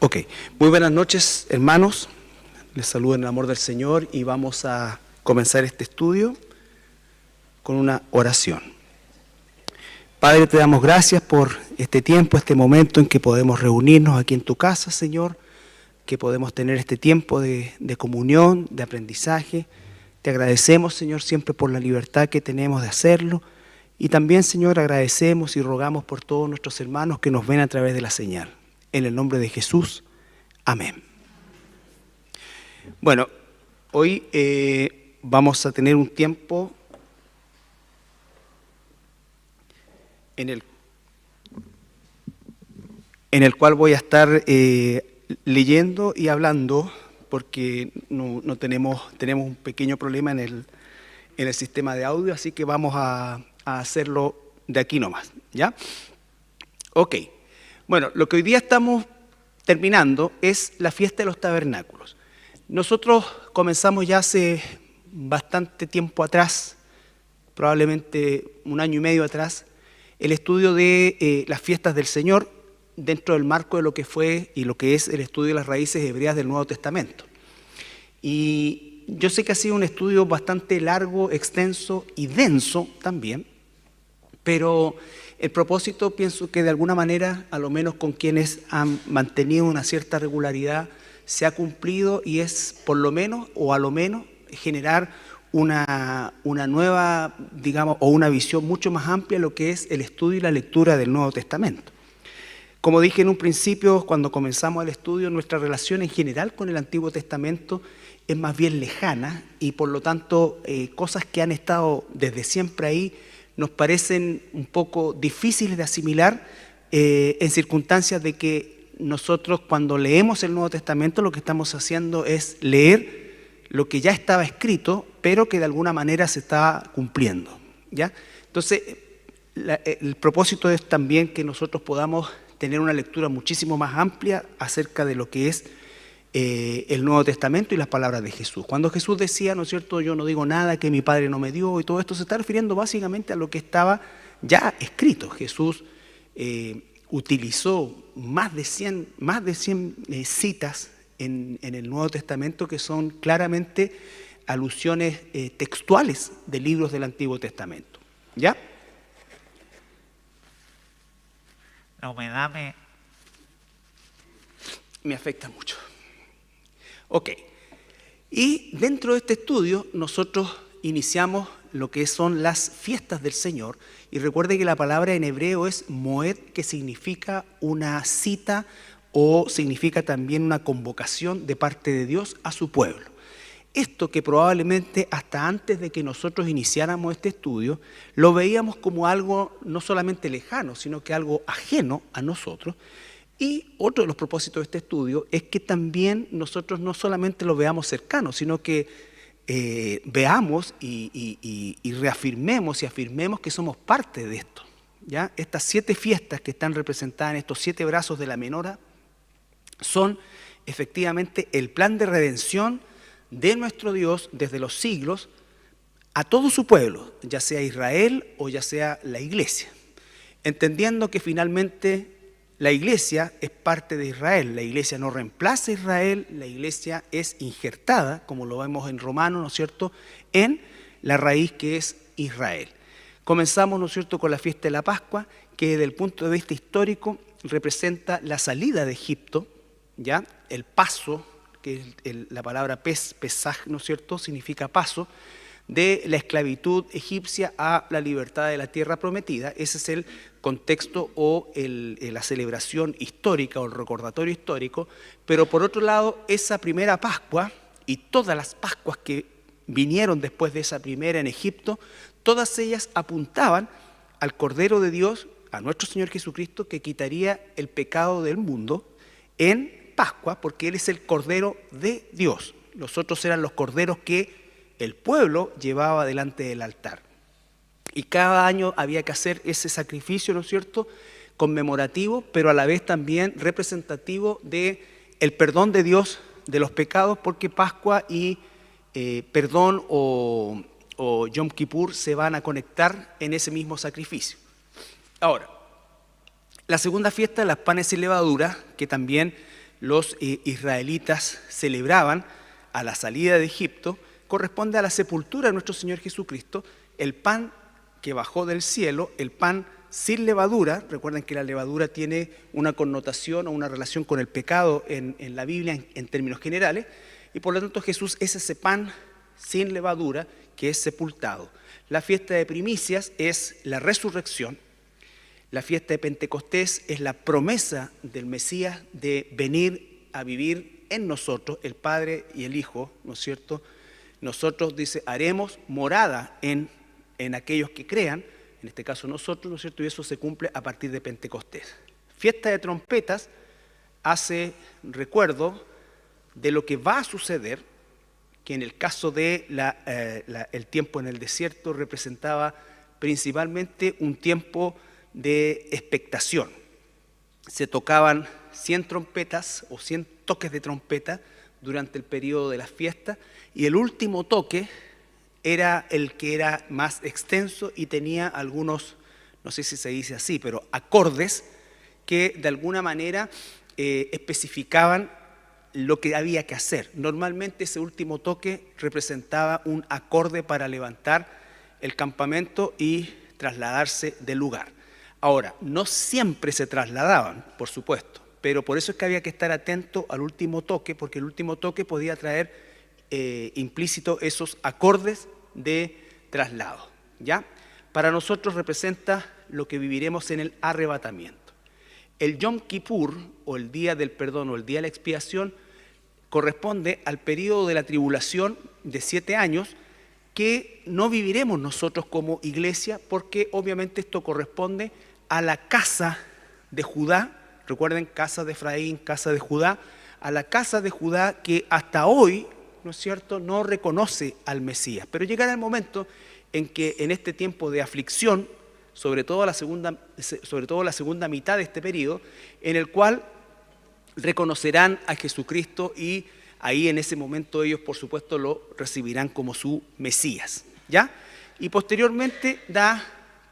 Ok, muy buenas noches, hermanos. Les saludo en el amor del Señor y vamos a comenzar este estudio con una oración. Padre, te damos gracias por este tiempo, este momento en que podemos reunirnos aquí en tu casa, Señor, que podemos tener este tiempo de comunión, de aprendizaje. Te agradecemos, Señor, siempre por la libertad que tenemos de hacerlo. Y también, Señor, agradecemos y rogamos por todos nuestros hermanos que nos ven a través de la señal. En el nombre de Jesús, amén. Bueno, hoy vamos a tener un tiempo en el cual voy a estar leyendo y hablando, porque tenemos un pequeño problema en el sistema de audio, así que vamos a hacerlo de aquí nomás, ¿ya? Ok. Bueno, lo que hoy día estamos terminando es la fiesta de los tabernáculos. Nosotros comenzamos ya hace bastante tiempo atrás, probablemente un año y medio atrás, el estudio de las fiestas del Señor dentro del marco de lo que fue y lo que es el estudio de las raíces hebreas del Nuevo Testamento. Y yo sé que ha sido un estudio bastante largo, extenso y denso también, pero el propósito, pienso que de alguna manera, a lo menos con quienes han mantenido una cierta regularidad, se ha cumplido y es por lo menos o a lo menos generar una nueva, digamos, o una visión mucho más amplia de lo que es el estudio y la lectura del Nuevo Testamento. Como dije en un principio, cuando comenzamos el estudio, nuestra relación en general con el Antiguo Testamento es más bien lejana y por lo tanto cosas que han estado desde siempre ahí nos parecen un poco difíciles de asimilar en circunstancias de que nosotros cuando leemos el Nuevo Testamento lo que estamos haciendo es leer lo que ya estaba escrito, pero que de alguna manera se está cumpliendo, ¿ya? Entonces, el propósito es también que nosotros podamos tener una lectura muchísimo más amplia acerca de lo que es el Nuevo Testamento y las palabras de Jesús. Cuando Jesús decía, ¿no es cierto?, yo no digo nada que mi Padre no me dio, y todo esto se está refiriendo básicamente a lo que estaba ya escrito. Jesús utilizó más de 100 citas en el Nuevo Testamento que son claramente alusiones textuales de libros del Antiguo Testamento. ¿Ya? La humedad me afecta mucho. Ok, y dentro de este estudio nosotros iniciamos lo que son las fiestas del Señor, y recuerde que la palabra en hebreo es moed, que significa una cita o significa también una convocación de parte de Dios a su pueblo. Esto que probablemente hasta antes de que nosotros iniciáramos este estudio, lo veíamos como algo no solamente lejano, sino que algo ajeno a nosotros. Y otro de los propósitos de este estudio es que también nosotros no solamente lo veamos cercano, sino que veamos y reafirmemos y afirmemos que somos parte de esto, ¿ya? Estas 7 fiestas que están representadas en estos 7 brazos de la menorá son efectivamente el plan de redención de nuestro Dios desde los siglos a todo su pueblo, ya sea Israel o ya sea la iglesia, entendiendo que finalmente la iglesia es parte de Israel, la iglesia no reemplaza a Israel, la iglesia es injertada, como lo vemos en Romanos, ¿no es cierto?, en la raíz que es Israel. Comenzamos, ¿no es cierto?, con la fiesta de la Pascua, que desde el punto de vista histórico representa la salida de Egipto, ¿ya? El paso, que es la palabra pesaj, ¿no es cierto?, significa paso, de la esclavitud egipcia a la libertad de la tierra prometida. Ese es el contexto o la celebración histórica o el recordatorio histórico, pero por otro lado, esa primera Pascua y todas las Pascuas que vinieron después de esa primera en Egipto, todas ellas apuntaban al Cordero de Dios, a nuestro Señor Jesucristo, que quitaría el pecado del mundo en Pascua, porque Él es el Cordero de Dios. Los otros eran los corderos que el pueblo llevaba delante del altar. Y cada año había que hacer ese sacrificio, ¿no es cierto?, conmemorativo, pero a la vez también representativo del perdón de Dios de los pecados, porque Pascua y perdón o Yom Kippur se van a conectar en ese mismo sacrificio. Ahora, la segunda fiesta de las panes sin levadura, que también los israelitas celebraban a la salida de Egipto corresponde a la sepultura de nuestro Señor Jesucristo, el pan que bajó del cielo, el pan sin levadura. Recuerden que la levadura tiene una connotación o una relación con el pecado en la Biblia en términos generales, y por lo tanto Jesús es ese pan sin levadura que es sepultado. La fiesta de primicias es la resurrección. La fiesta de Pentecostés es la promesa del Mesías de venir a vivir en nosotros, el Padre y el Hijo, ¿no es cierto? Nosotros, dice, haremos morada en aquellos que crean, en este caso nosotros, ¿no es cierto? Y eso se cumple a partir de Pentecostés. Fiesta de trompetas hace recuerdo de lo que va a suceder, que en el caso de el tiempo en el desierto representaba principalmente un tiempo de expectación. Se tocaban 100 trompetas o 100 toques de trompeta durante el periodo de las fiestas, y el último toque era el que era más extenso y tenía algunos, no sé si se dice así, pero acordes que de alguna manera especificaban lo que había que hacer. Normalmente ese último toque representaba un acorde para levantar el campamento y trasladarse del lugar. Ahora, no siempre se trasladaban, por supuesto, pero por eso es que había que estar atento al último toque, porque el último toque podía traer implícito esos acordes de traslado, ¿ya? Para nosotros representa lo que viviremos en el arrebatamiento. El Yom Kippur, o el día del perdón, o el día de la expiación, corresponde al periodo de la tribulación de 7 años, que no viviremos nosotros como iglesia, porque obviamente esto corresponde a la casa de Judá. Recuerden, casa de Efraín, casa de Judá, a la casa de Judá que hasta hoy, ¿no es cierto?, no reconoce al Mesías. Pero llegará el momento en que en este tiempo de aflicción, sobre todo la segunda mitad de este periodo, en el cual reconocerán a Jesucristo, y ahí en ese momento ellos por supuesto lo recibirán como su Mesías, ¿ya? Y posteriormente da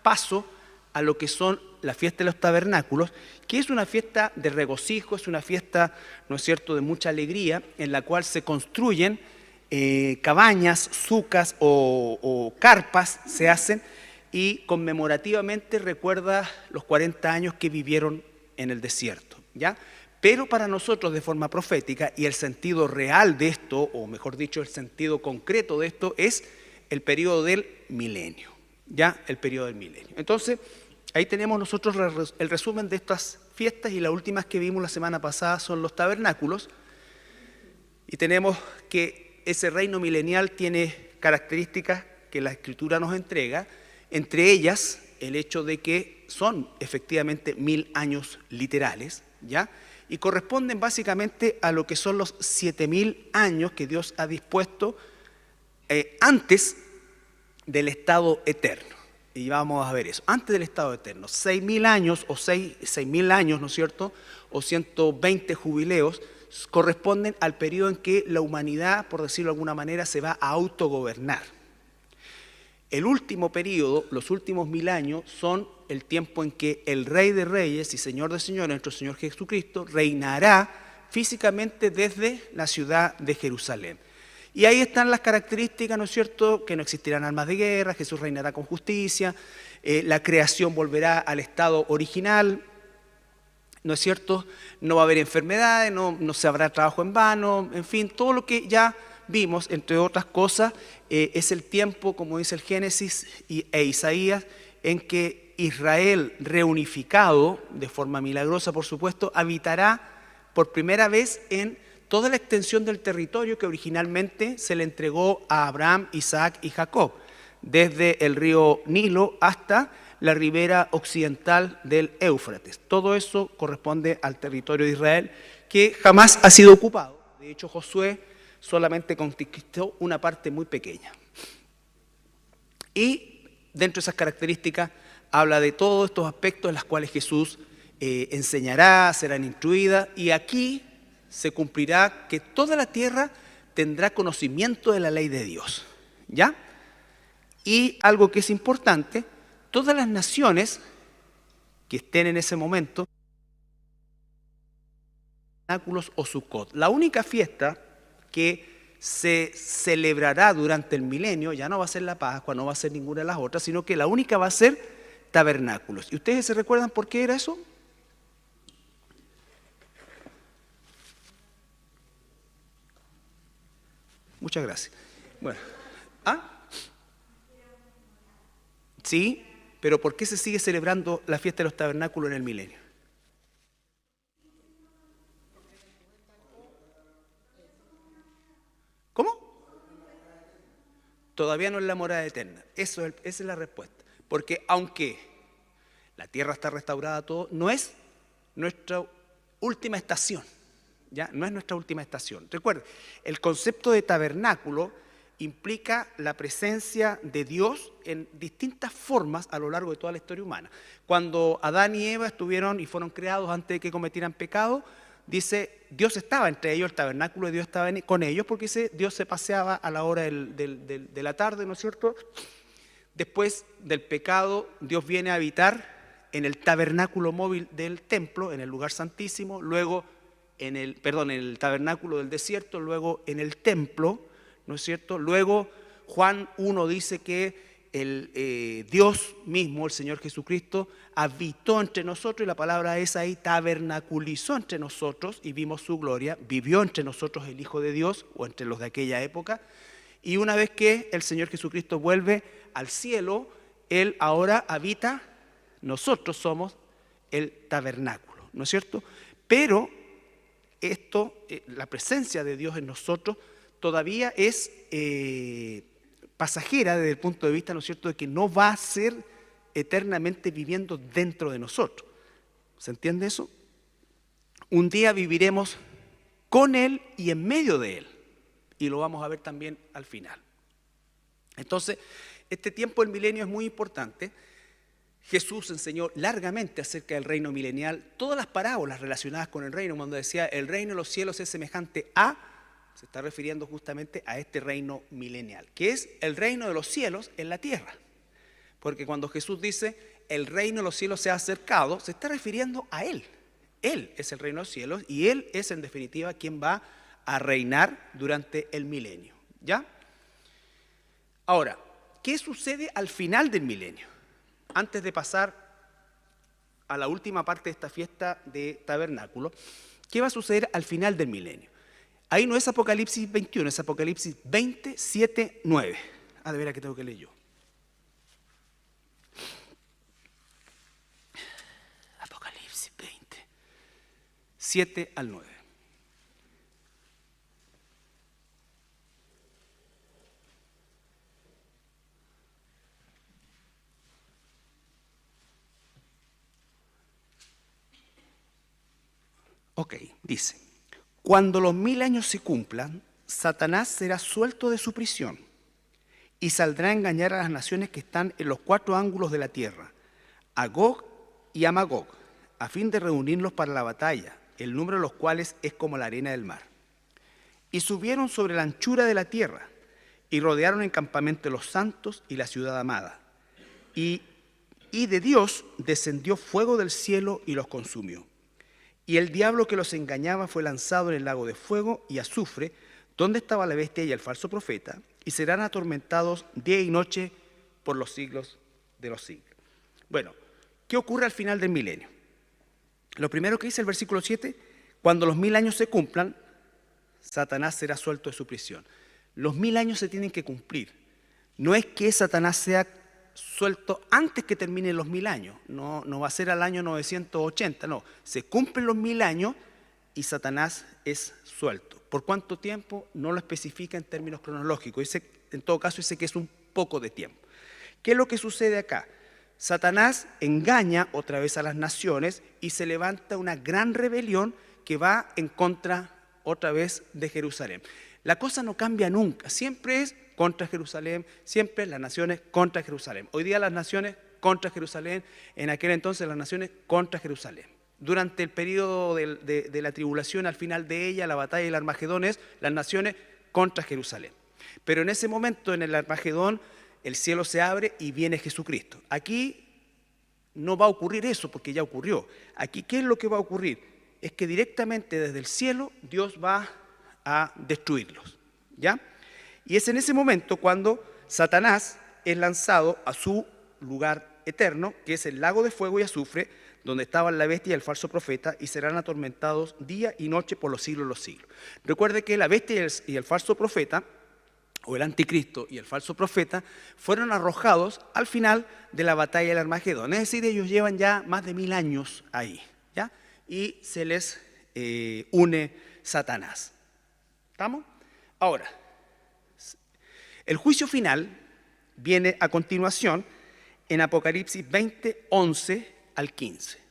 paso a lo que son la fiesta de los tabernáculos, que es una fiesta de regocijo, es una fiesta, ¿no es cierto?, de mucha alegría, en la cual se construyen cabañas, sucas o carpas se hacen, y conmemorativamente recuerda los 40 años que vivieron en el desierto, ¿ya? Pero para nosotros de forma profética, y el sentido real de esto, o mejor dicho, el sentido concreto de esto, es el periodo del milenio, ¿ya? El periodo del milenio. Entonces, ahí tenemos nosotros el resumen de estas fiestas, y las últimas que vimos la semana pasada son los tabernáculos, y tenemos que ese reino milenial tiene características que la Escritura nos entrega, entre ellas el hecho de que son efectivamente 1000 años literales, ¿ya? Y corresponden básicamente a lo que son los 7000 años que Dios ha dispuesto antes del estado eterno. Y vamos a ver eso, antes del estado eterno. 6000 años o 6000 años, ¿no es cierto?, o 120 jubileos corresponden al periodo en que la humanidad, por decirlo de alguna manera, se va a autogobernar. El último periodo, los últimos 1000 años, son el tiempo en que el Rey de Reyes y Señor de Señores, nuestro Señor Jesucristo, reinará físicamente desde la ciudad de Jerusalén. Y ahí están las características, ¿no es cierto?, que no existirán armas de guerra, Jesús reinará con justicia, la creación volverá al estado original, ¿no es cierto?, no va a haber enfermedades, no se habrá trabajo en vano, en fin, todo lo que ya vimos, entre otras cosas, es el tiempo, como dice el Génesis e Isaías, en que Israel, reunificado de forma milagrosa, por supuesto, habitará por primera vez en toda la extensión del territorio que originalmente se le entregó a Abraham, Isaac y Jacob, desde el río Nilo hasta la ribera occidental del Éufrates. Todo eso corresponde al territorio de Israel, que jamás ha sido ocupado. De hecho, Josué solamente conquistó una parte muy pequeña. Y dentro de esas características habla de todos estos aspectos en los cuales Jesús enseñará, serán instruidas, y aquí se cumplirá que toda la tierra tendrá conocimiento de la ley de Dios, ¿ya? Y algo que es importante, todas las naciones que estén en ese momento tabernáculos o Sukkot. La única fiesta que se celebrará durante el milenio ya no va a ser la Pascua, no va a ser ninguna de las otras, sino que la única va a ser tabernáculos. ¿Y ustedes se recuerdan por qué era eso? Muchas gracias. Bueno, sí, pero ¿por qué se sigue celebrando la fiesta de los tabernáculos en el milenio? ¿Cómo? Todavía no es la morada eterna. Esa es la respuesta. Porque aunque la tierra está restaurada, todo, no es nuestra última estación. ¿Ya? No es nuestra última estación. Recuerden, el concepto de tabernáculo implica la presencia de Dios en distintas formas a lo largo de toda la historia humana. Cuando Adán y Eva estuvieron y fueron creados antes de que cometieran pecado, dice, Dios estaba entre ellos, el tabernáculo de Dios estaba con ellos, porque Dios se paseaba a la hora de la tarde, ¿no es cierto? Después del pecado, Dios viene a habitar en el tabernáculo móvil del templo, en el lugar santísimo, luego en el tabernáculo del desierto, luego en el templo, ¿no es cierto? Luego Juan 1 dice que Dios mismo, el Señor Jesucristo, habitó entre nosotros, y la palabra es ahí, tabernaculizó entre nosotros y vimos su gloria, vivió entre nosotros el Hijo de Dios, o entre los de aquella época, y una vez que el Señor Jesucristo vuelve al cielo, Él ahora habita, nosotros somos el tabernáculo, ¿no es cierto? Pero la presencia de Dios en nosotros todavía es pasajera desde el punto de vista, ¿no es cierto?, de que no va a ser eternamente viviendo dentro de nosotros. ¿Se entiende eso? Un día viviremos con Él y en medio de Él, y lo vamos a ver también al final. Entonces, este tiempo del milenio es muy importante. Jesús enseñó largamente acerca del reino milenial, todas las parábolas relacionadas con el reino, cuando decía el reino de los cielos es semejante a, se está refiriendo justamente a este reino milenial, que es el reino de los cielos en la tierra. Porque cuando Jesús dice el reino de los cielos se ha acercado, se está refiriendo a Él. Él es el reino de los cielos y Él es en definitiva quien va a reinar durante el milenio. ¿Ya? Ahora, ¿qué sucede al final del milenio? Antes de pasar a la última parte de esta fiesta de tabernáculo, ¿qué va a suceder al final del milenio? Ahí no es Apocalipsis 21, es Apocalipsis 20, 7, 9. De veras que tengo que leer yo. Apocalipsis 20, 7 al 9. Ok, dice, cuando los 1000 años se cumplan, Satanás será suelto de su prisión y saldrá a engañar a las naciones que están en los 4 ángulos de la tierra, a Gog y a Magog, a fin de reunirlos para la batalla, el número de los cuales es como la arena del mar. Y subieron sobre la anchura de la tierra y rodearon el campamento de los santos y la ciudad amada. Y de Dios descendió fuego del cielo y los consumió. Y el diablo que los engañaba fue lanzado en el lago de fuego y azufre, donde estaba la bestia y el falso profeta, y serán atormentados día y noche por los siglos de los siglos. Bueno, ¿qué ocurre al final del milenio? Lo primero que dice el versículo 7, cuando los 1000 años se cumplan, Satanás será suelto de su prisión. Los 1000 años se tienen que cumplir. No es que Satanás sea suelto antes que terminen los 1000 años, no va a ser al año 980, no, se cumplen los 1000 años y Satanás es suelto. ¿Por cuánto tiempo? No lo especifica en términos cronológicos, en todo caso dice que es un poco de tiempo. ¿Qué es lo que sucede acá? Satanás engaña otra vez a las naciones y se levanta una gran rebelión que va en contra otra vez de Jerusalén. La cosa no cambia nunca, siempre es contra Jerusalén, siempre las naciones contra Jerusalén. Hoy día las naciones contra Jerusalén, en aquel entonces las naciones contra Jerusalén. Durante el periodo de la tribulación, al final de ella, la batalla del Armagedón es las naciones contra Jerusalén. Pero en ese momento, en el Armagedón, el cielo se abre y viene Jesucristo. Aquí no va a ocurrir eso porque ya ocurrió. Aquí, ¿qué es lo que va a ocurrir? es que directamente desde el cielo Dios va a destruirlos, ¿ya? Y es en ese momento cuando Satanás es lanzado a su lugar eterno, que es el lago de fuego y azufre, donde estaban la bestia y el falso profeta, y serán atormentados día y noche por los siglos de los siglos. Recuerde que la bestia y el falso profeta, o el anticristo y el falso profeta, fueron arrojados al final de la batalla del Armagedón. Es decir, ellos llevan ya más de 1000 años ahí, ¿ya? Y se les une Satanás. ¿Estamos? Ahora, el juicio final viene a continuación en Apocalipsis 20, 11 al 15.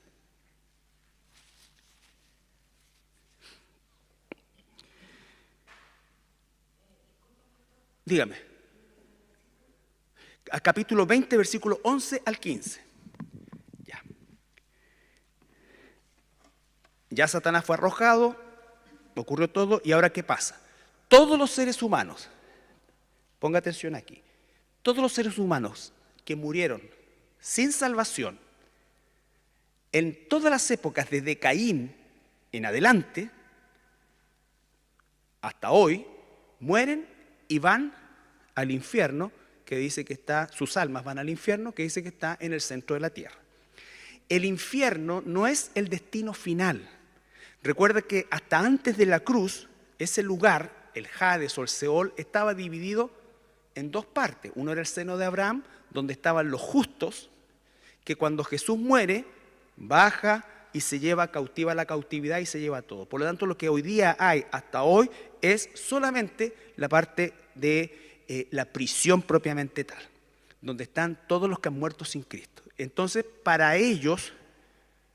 Dígame. Al capítulo 20, versículo 11 al 15. Ya Satanás fue arrojado, ocurrió todo, y ahora ¿qué pasa? Todos los seres humanos, ponga atención aquí, todos los seres humanos que murieron sin salvación, en todas las épocas desde Caín en adelante, hasta hoy, mueren y van al infierno, que dice que está, sus almas van al infierno, que dice que está en el centro de la tierra. El infierno no es el destino final. Recuerda que hasta antes de la cruz, ese lugar, el Hades o el Seol, estaba dividido en dos partes. Uno era el seno de Abraham, donde estaban los justos, que cuando Jesús muere, baja y se lleva cautiva la cautividad y se lleva todo. Por lo tanto, lo que hoy día hay hasta hoy es solamente la parte de la prisión propiamente tal, donde están todos los que han muerto sin Cristo. Entonces, para ellos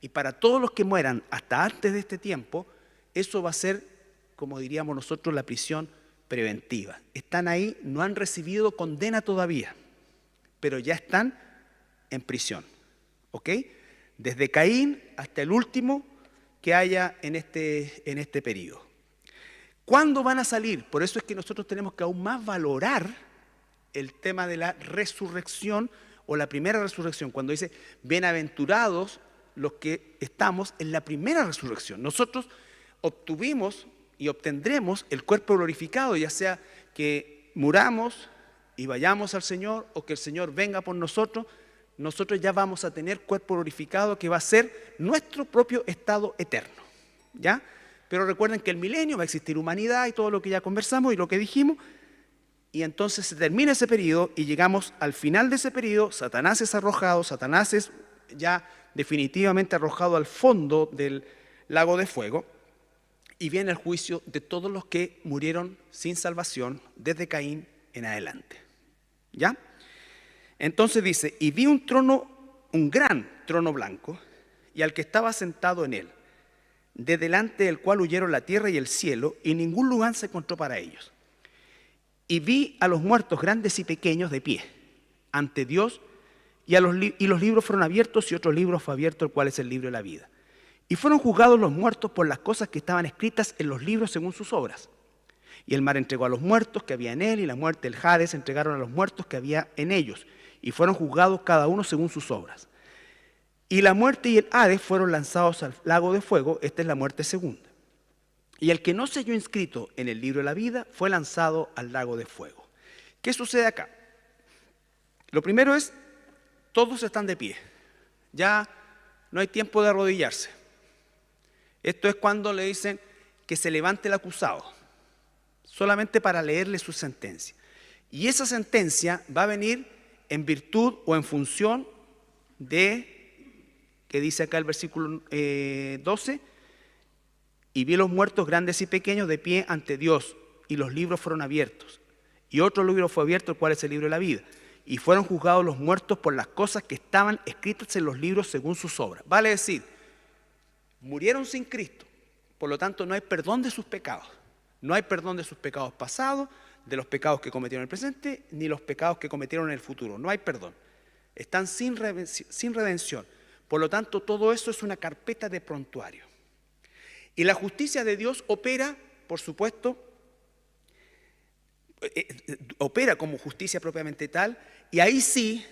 y para todos los que mueran hasta antes de este tiempo, eso va a ser, como diríamos nosotros, la prisión preventiva. Están ahí, no han recibido condena todavía, pero ya están en prisión. ¿Ok? Desde Caín hasta el último que haya en este periodo. ¿Cuándo van a salir? Por eso es que nosotros tenemos que aún más valorar el tema de la resurrección o la primera resurrección, cuando dice, bienaventurados los que estamos en la primera resurrección. Nosotros obtuvimos y obtendremos el cuerpo glorificado, ya sea que muramos y vayamos al Señor o que el Señor venga por nosotros, nosotros ya vamos a tener cuerpo glorificado que va a ser nuestro propio estado eterno, ¿ya? Pero recuerden que el milenio va a existir humanidad y todo lo que ya conversamos y lo que dijimos, y entonces se termina ese periodo y llegamos al final de ese periodo. Satanás es arrojado, Satanás es ya definitivamente arrojado al fondo del lago de fuego, y viene el juicio de todos los que murieron sin salvación desde Caín en adelante, ¿ya? Entonces dice, y vi un trono, un gran trono blanco, y al que estaba sentado en él, de delante del cual huyeron la tierra y el cielo, y ningún lugar se encontró para ellos. Y vi a los muertos grandes y pequeños de pie ante Dios, y los libros fueron abiertos, y otro libro fue abierto, el cual es el libro de la vida. Y fueron juzgados los muertos por las cosas que estaban escritas en los libros según sus obras. Y el mar entregó a los muertos que había en él, y la muerte, el Hades, entregaron a los muertos que había en ellos, y fueron juzgados cada uno según sus obras. Y la muerte y el Hades fueron lanzados al lago de fuego. Esta es la muerte segunda. Y el que no se halló inscrito en el libro de la vida fue lanzado al lago de fuego. ¿Qué sucede acá? Lo primero es, todos están de pie. Ya no hay tiempo de arrodillarse. Esto es cuando le dicen que se levante el acusado, solamente para leerle su sentencia. Y esa sentencia va a venir en virtud o en función de, que dice acá el versículo 12, y vi los muertos grandes y pequeños de pie ante Dios, y los libros fueron abiertos. Y otro libro fue abierto, el cual es el libro de la vida. Y fueron juzgados los muertos por las cosas que estaban escritas en los libros según sus obras. Vale decir, murieron sin Cristo, por lo tanto no hay perdón de sus pecados. No hay perdón de sus pecados pasados, de los pecados que cometieron en el presente, ni los pecados que cometieron en el futuro. No hay perdón. Están sin redención. Por lo tanto, todo eso es una carpeta de prontuario. Y la justicia de Dios opera, por supuesto, opera como justicia propiamente tal, y ahí sí,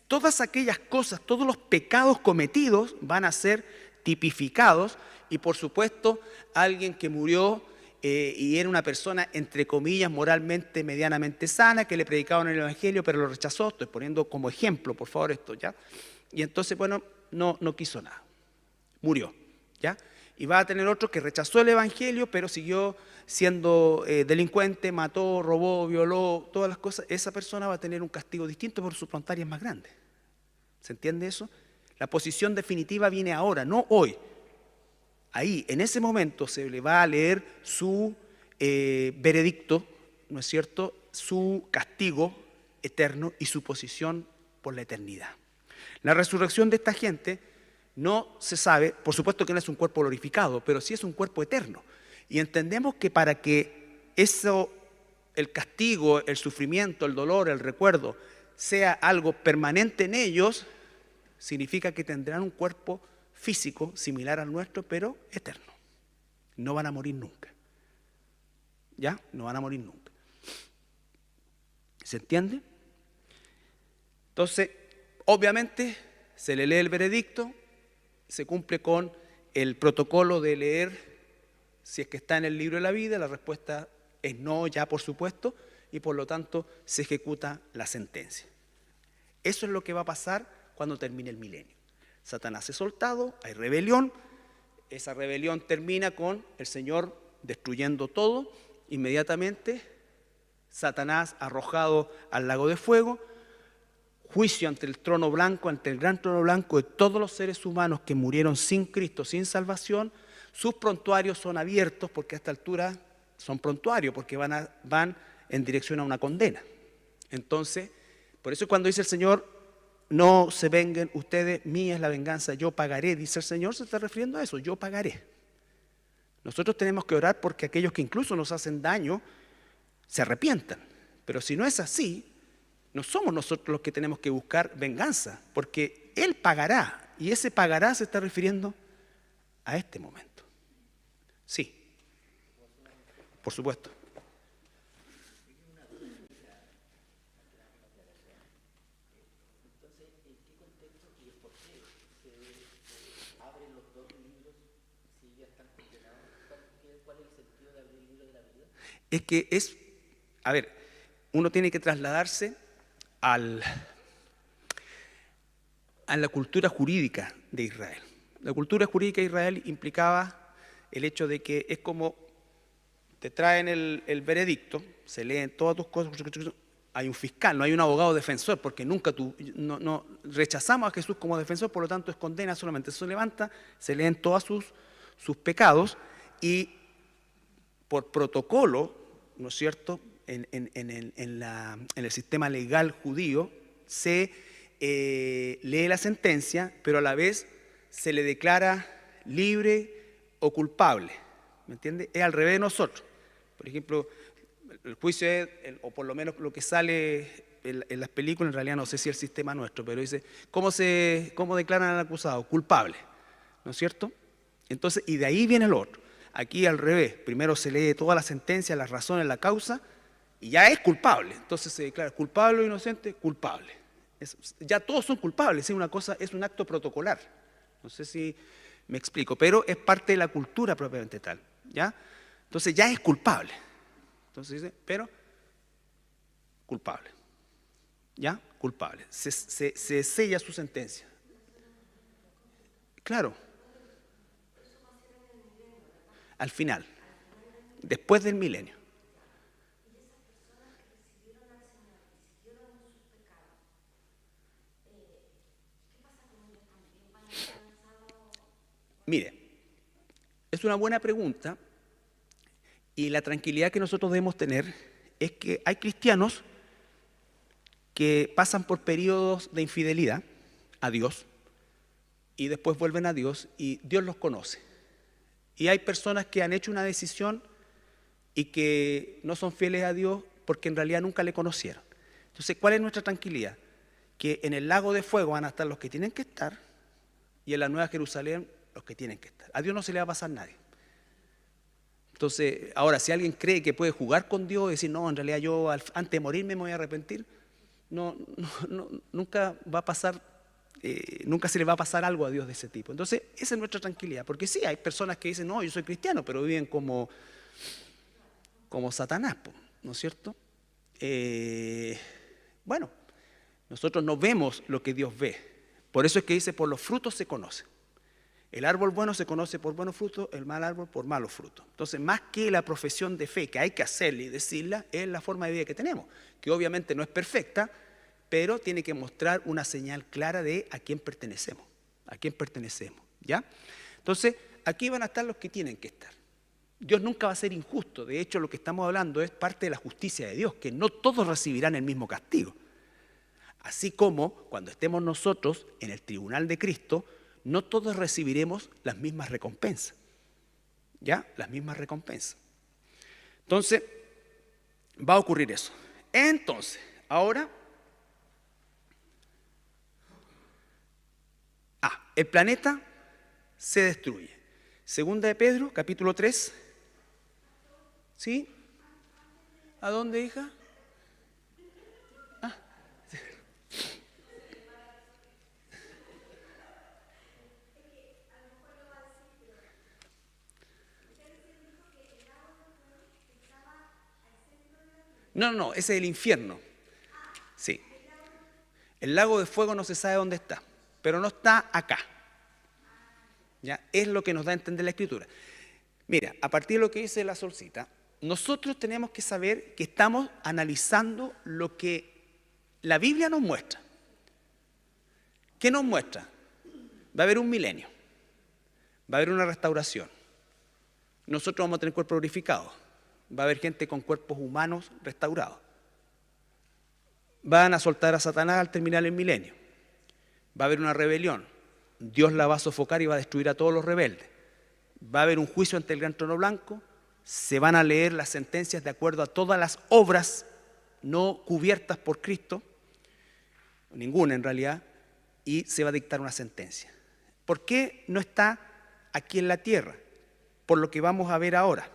todas aquellas cosas, todos los pecados cometidos van a ser tipificados y por supuesto alguien que murió y era una persona, entre comillas, moralmente, medianamente sana, que le predicaban el Evangelio, pero lo rechazó. Estoy poniendo como ejemplo, por favor, esto, ¿ya? Y entonces, bueno, no quiso nada. Murió, ¿ya? Y va a tener otro que rechazó el Evangelio, pero siguió siendo delincuente, mató, robó, violó, todas las cosas. Esa persona va a tener un castigo distinto por sus voluntarias más grandes. ¿Se entiende eso? La posición definitiva viene ahora, no hoy. Ahí, en ese momento, se le va a leer su veredicto, ¿no es cierto?, su castigo eterno y su posición por la eternidad. La resurrección de esta gente no se sabe, por supuesto que no es un cuerpo glorificado, pero sí es un cuerpo eterno. Y entendemos que para que eso, el castigo, el sufrimiento, el dolor, el recuerdo, sea algo permanente en ellos, significa que tendrán un cuerpo físico similar al nuestro, pero eterno. No van a morir nunca. ¿Ya? No van a morir nunca. ¿Se entiende? Entonces, obviamente, se le lee el veredicto, se cumple con el protocolo de leer si es que está en el libro de la vida. La respuesta es no, ya por supuesto, y por lo tanto se ejecuta la sentencia. Eso es lo que va a pasar cuando termine el milenio. Satanás es soltado, hay rebelión, esa rebelión termina con el Señor destruyendo todo, inmediatamente Satanás arrojado al lago de fuego, juicio ante el trono blanco, ante el gran trono blanco de todos los seres humanos que murieron sin Cristo, sin salvación. Sus prontuarios son abiertos porque a esta altura son prontuarios, porque van en dirección a una condena. Entonces, por eso cuando dice el Señor, no se vengan ustedes, mía es la venganza, yo pagaré, dice el Señor, se está refiriendo a eso, yo pagaré. Nosotros tenemos que orar porque aquellos que incluso nos hacen daño se arrepientan. Pero si no es así, no somos nosotros los que tenemos que buscar venganza, porque Él pagará, y ese pagará se está refiriendo a este momento. Sí, por supuesto. Es que a ver, uno tiene que trasladarse a la cultura jurídica de Israel. La cultura jurídica de Israel implicaba el hecho de que es como te traen el veredicto, se leen todas tus cosas, hay un fiscal, no hay un abogado defensor, porque nunca no rechazamos a Jesús como defensor, por lo tanto es condena solamente. Se levanta, se leen todos sus pecados y por protocolo, ¿no es cierto?, en el sistema legal judío se lee la sentencia, pero a la vez se le declara libre o culpable. ¿Me entiende? Es al revés de nosotros. Por ejemplo, el juicio es, o por lo menos lo que sale en las películas, en realidad no sé si es el sistema nuestro, pero dice, ¿cómo declaran al acusado? Culpable, ¿no es cierto? Entonces, y de ahí viene el otro. Aquí al revés, primero se lee toda la sentencia, las razones, la causa, y ya es culpable. Entonces se declara culpable o inocente, culpable. Ya todos son culpables, ¿sí? Una cosa es un acto protocolar. No sé si me explico, pero es parte de la cultura propiamente tal, ¿ya? Entonces ya es culpable. Entonces dice, pero culpable, ¿ya? Culpable. Se sella su sentencia. Claro. Al final, después del milenio. Mire, es una buena pregunta y la tranquilidad que nosotros debemos tener es que hay cristianos que pasan por periodos de infidelidad a Dios y después vuelven a Dios y Dios los conoce. Y hay personas que han hecho una decisión y que no son fieles a Dios porque en realidad nunca le conocieron. Entonces, ¿cuál es nuestra tranquilidad? Que en el lago de fuego van a estar los que tienen que estar y en la Nueva Jerusalén los que tienen que estar. A Dios no se le va a pasar a nadie. Entonces, ahora, si alguien cree que puede jugar con Dios y decir, no, en realidad yo antes de morirme me voy a arrepentir, nunca va a pasar Nunca se le va a pasar algo a Dios de ese tipo. Entonces, esa es nuestra tranquilidad. Porque sí, hay personas que dicen, no, yo soy cristiano, pero viven como Satanás, ¿no es cierto? Bueno, nosotros no vemos lo que Dios ve. Por eso es que dice, por los frutos se conoce. El árbol bueno se conoce por buenos frutos, el mal árbol por malos frutos. Entonces, más que la profesión de fe que hay que hacerla y decirla, es la forma de vida que tenemos, que obviamente no es perfecta, pero tiene que mostrar una señal clara de a quién pertenecemos, ¿ya? Entonces, aquí van a estar los que tienen que estar. Dios nunca va a ser injusto. De hecho, lo que estamos hablando es parte de la justicia de Dios, que no todos recibirán el mismo castigo. Así como cuando estemos nosotros en el tribunal de Cristo, no todos recibiremos las mismas recompensas. ¿Ya? Las mismas recompensas. Entonces, va a ocurrir eso. Entonces, ahora, el planeta se destruye. Segunda de Pedro, capítulo 3. ¿Sí? ¿A dónde, hija? No, ese es el infierno. Sí. El lago de fuego no se sabe dónde está, pero no está acá. ¿Ya? Es lo que nos da a entender la Escritura. Mira, a partir de lo que dice la Solcita, nosotros tenemos que saber que estamos analizando lo que la Biblia nos muestra. ¿Qué nos muestra? Va a haber un milenio, va a haber una restauración. Nosotros vamos a tener cuerpos glorificados. Va a haber gente con cuerpos humanos restaurados. Van a soltar a Satanás al terminar el milenio. Va a haber una rebelión. Dios la va a sofocar y va a destruir a todos los rebeldes. Va a haber un juicio ante el gran trono blanco. Se van a leer las sentencias de acuerdo a todas las obras no cubiertas por Cristo, ninguna en realidad, y se va a dictar una sentencia. ¿Por qué no está aquí en la tierra? Por lo que vamos a ver ahora,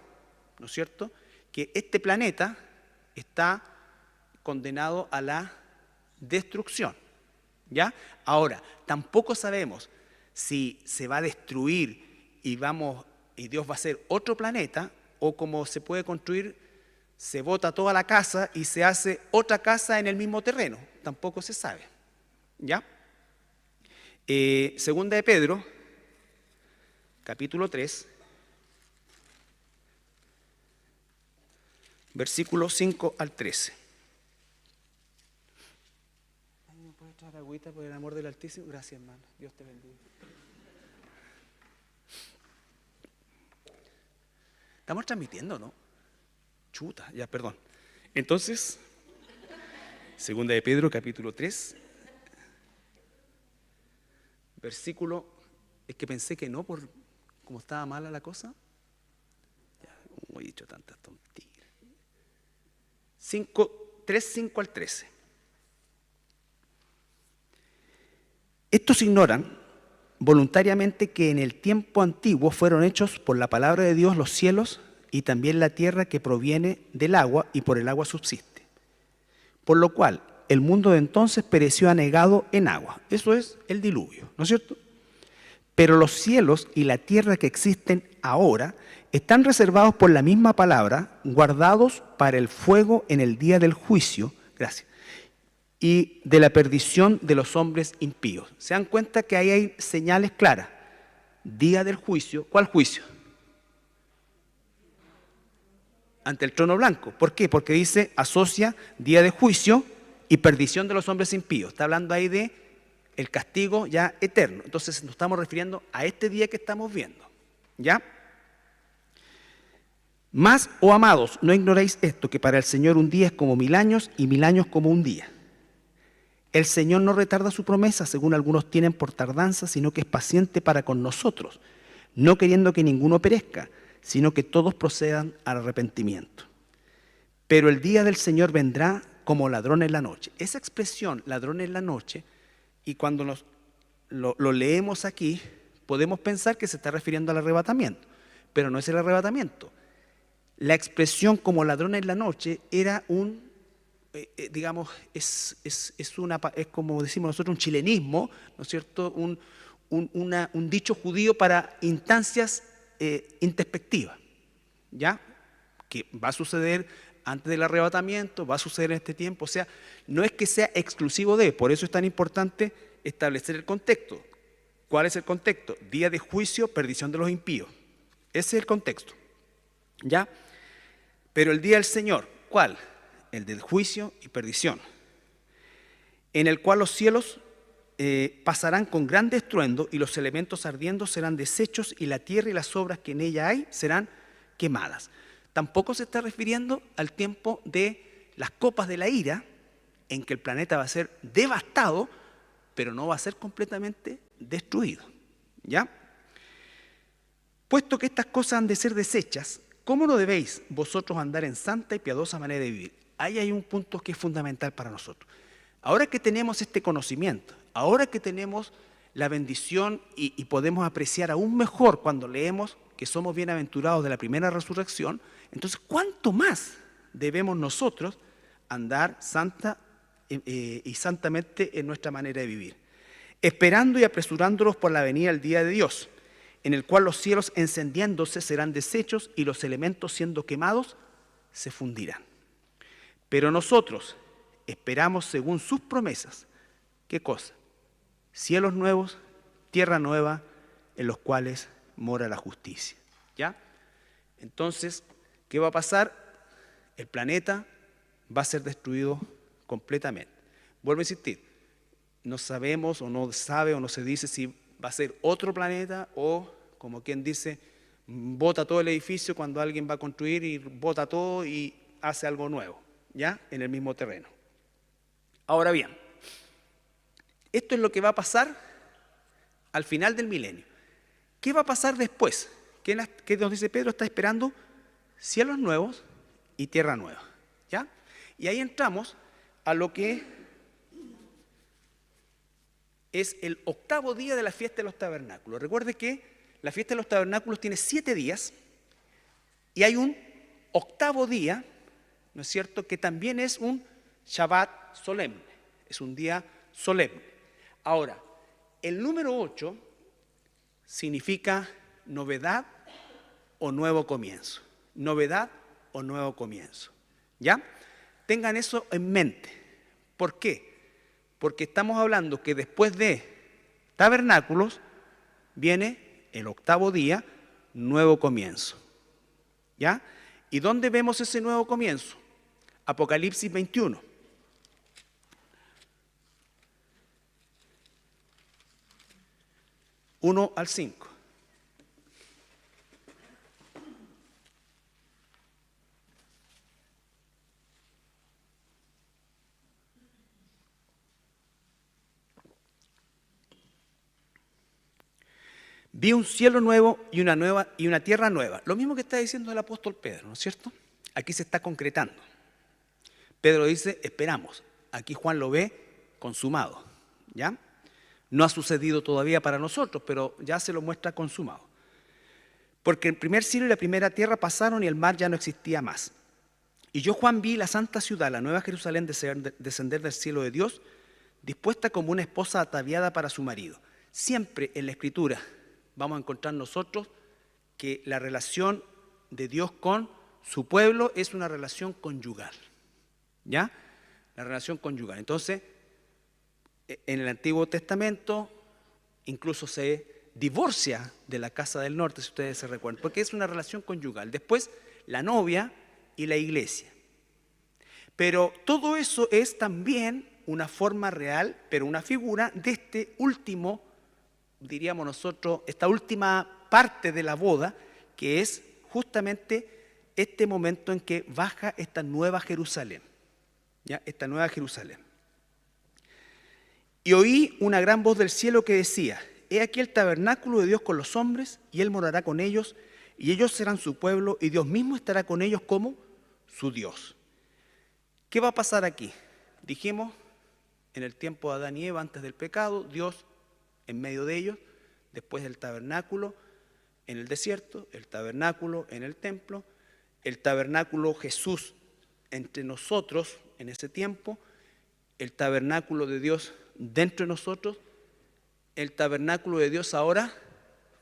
¿no es cierto? Que este planeta está condenado a la destrucción, ¿ya? Ahora, tampoco sabemos si se va a destruir y Dios va a hacer otro planeta, o como se puede construir, se bota toda la casa y se hace otra casa en el mismo terreno. Tampoco se sabe, ¿ya? Segunda de Pedro, capítulo 3, versículos 5 al 13. ¿Me puedes traer agüita por el amor del Altísimo? Gracias, hermano. Dios te bendiga. Estamos transmitiendo, ¿no? Chuta, ya, perdón. Entonces, segunda de Pedro, capítulo 3, versículo, es que pensé que no, por como estaba mala la cosa. Ya, he dicho tantas tonterías. 3, 5 al 13. Estos ignoran voluntariamente que en el tiempo antiguo fueron hechos por la palabra de Dios los cielos y también la tierra que proviene del agua y por el agua subsiste. Por lo cual el mundo de entonces pereció anegado en agua. Eso es el diluvio, ¿no es cierto? Pero los cielos y la tierra que existen ahora están reservados por la misma palabra, guardados para el fuego en el día del juicio, gracias, y de la perdición de los hombres impíos. ¿Se dan cuenta que ahí hay señales claras? Día del juicio. ¿Cuál juicio? Ante el trono blanco. ¿Por qué? Porque dice, asocia día de juicio y perdición de los hombres impíos. Está hablando ahí de el castigo ya eterno. Entonces nos estamos refiriendo a este día que estamos viendo. ¿Ya? Mas, oh amados, no ignoréis esto, que para el Señor un día es como 1000 años y 1000 años como un día. El Señor no retarda su promesa, según algunos tienen por tardanza, sino que es paciente para con nosotros, no queriendo que ninguno perezca, sino que todos procedan al arrepentimiento. Pero el día del Señor vendrá como ladrón en la noche. Esa expresión, ladrón en la noche, y cuando lo leemos aquí, podemos pensar que se está refiriendo al arrebatamiento, pero no es el arrebatamiento. La expresión como ladrón en la noche era un digamos, es como decimos nosotros, un chilenismo, ¿no es cierto? Un dicho judío para instancias introspectivas, ¿ya? Que va a suceder antes del arrebatamiento, va a suceder en este tiempo, o sea, no es que sea exclusivo de, por eso es tan importante establecer el contexto. ¿Cuál es el contexto? Día de juicio, perdición de los impíos. Ese es el contexto, ¿ya? Pero el día del Señor, ¿cuál? El del juicio y perdición, en el cual los cielos pasarán con gran estruendo y los elementos ardiendo serán deshechos y la tierra y las obras que en ella hay serán quemadas. Tampoco se está refiriendo al tiempo de las copas de la ira, en que el planeta va a ser devastado, pero no va a ser completamente destruido, ¿ya? Puesto que estas cosas han de ser deshechas, ¿cómo no debéis vosotros andar en santa y piadosa manera de vivir? Ahí hay un punto que es fundamental para nosotros. Ahora que tenemos este conocimiento, ahora que tenemos la bendición y podemos apreciar aún mejor cuando leemos que somos bienaventurados de la primera resurrección, entonces ¿cuánto más debemos nosotros andar santa y santamente en nuestra manera de vivir? Esperando y apresurándolos por la venida del día de Dios, en el cual los cielos encendiéndose serán deshechos y los elementos siendo quemados se fundirán. Pero nosotros esperamos según sus promesas. ¿Qué cosa? Cielos nuevos, tierra nueva, en los cuales mora la justicia. ¿Ya? Entonces, ¿qué va a pasar? El planeta va a ser destruido completamente. Vuelvo a insistir, no sabemos o no sabe o no se dice si va a ser otro planeta o, como quien dice, bota todo el edificio cuando alguien va a construir y bota todo y hace algo nuevo, ¿ya? En el mismo terreno. Ahora bien, esto es lo que va a pasar al final del milenio. ¿Qué va a pasar después? ¿Qué nos dice Pedro? Está esperando cielos nuevos y tierra nueva, ¿ya? Y ahí entramos a lo que es el octavo día de la fiesta de los tabernáculos. Recuerde que la fiesta de los tabernáculos tiene 7 días y hay un octavo día, ¿no es cierto?, que también es un Shabbat solemne, es un día solemne. Ahora, el número 8 significa novedad o nuevo comienzo. Novedad o nuevo comienzo. ¿Ya? Tengan eso en mente. ¿Por qué? Porque estamos hablando que después de tabernáculos viene el octavo día, nuevo comienzo. ¿Ya? ¿Y dónde vemos ese nuevo comienzo? Apocalipsis 21. Uno al 5. Vi un cielo nuevo y una tierra nueva. Lo mismo que está diciendo el apóstol Pedro, ¿no es cierto? Aquí se está concretando. Pedro dice, esperamos. Aquí Juan lo ve consumado, ¿ya? No ha sucedido todavía para nosotros, pero ya se lo muestra consumado. Porque el primer cielo y la primera tierra pasaron y el mar ya no existía más. Y yo, Juan, vi la santa ciudad, la nueva Jerusalén, descender del cielo de Dios, dispuesta como una esposa ataviada para su marido. Siempre en la Escritura vamos a encontrar nosotros que la relación de Dios con su pueblo es una relación conyugal. ¿Ya? La relación conyugal. Entonces, en el Antiguo Testamento incluso se divorcia de la casa del norte, si ustedes se recuerdan, porque es una relación conyugal. Después, la novia y la iglesia. Pero todo eso es también una forma real, pero una figura de este último, diríamos nosotros, esta última parte de la boda, que es justamente este momento en que baja esta nueva Jerusalén. ¿Ya? Esta nueva Jerusalén. Y oí una gran voz del cielo que decía, he aquí el tabernáculo de Dios con los hombres, y Él morará con ellos, y ellos serán su pueblo, y Dios mismo estará con ellos como su Dios. ¿Qué va a pasar aquí? Dijimos, en el tiempo de Adán y Eva, antes del pecado, Dios en medio de ellos, después del tabernáculo en el desierto, el tabernáculo en el templo, el tabernáculo Jesús entre nosotros, en ese tiempo, el tabernáculo de Dios dentro de nosotros, el tabernáculo de Dios ahora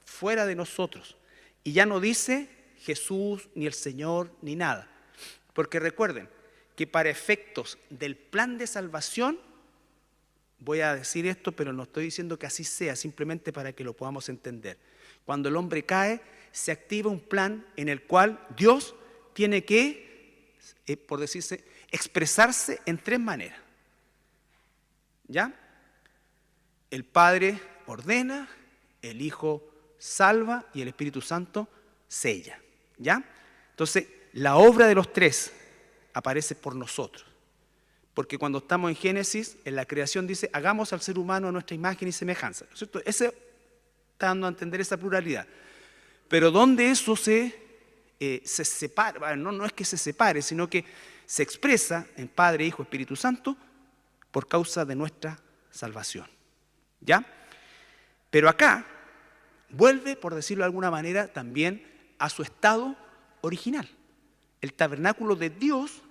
fuera de nosotros. Y ya no dice Jesús, ni el Señor, ni nada. Porque recuerden que para efectos del plan de salvación, voy a decir esto, pero no estoy diciendo que así sea, simplemente para que lo podamos entender. Cuando el hombre cae, se activa un plan en el cual Dios tiene que, por decirse, expresarse en tres maneras. ¿Ya? El Padre ordena, el Hijo salva y el Espíritu Santo sella. ¿Ya? Entonces, la obra de los tres aparece por nosotros. Porque cuando estamos en Génesis, en la creación dice, hagamos al ser humano a nuestra imagen y semejanza. ¿Cierto? Ese está dando a entender esa pluralidad. Pero donde eso se separa, no es que se separe, sino que se expresa en Padre, Hijo, Espíritu Santo por causa de nuestra salvación. ¿Ya? Pero acá vuelve, por decirlo de alguna manera, también a su estado original. El tabernáculo de Dios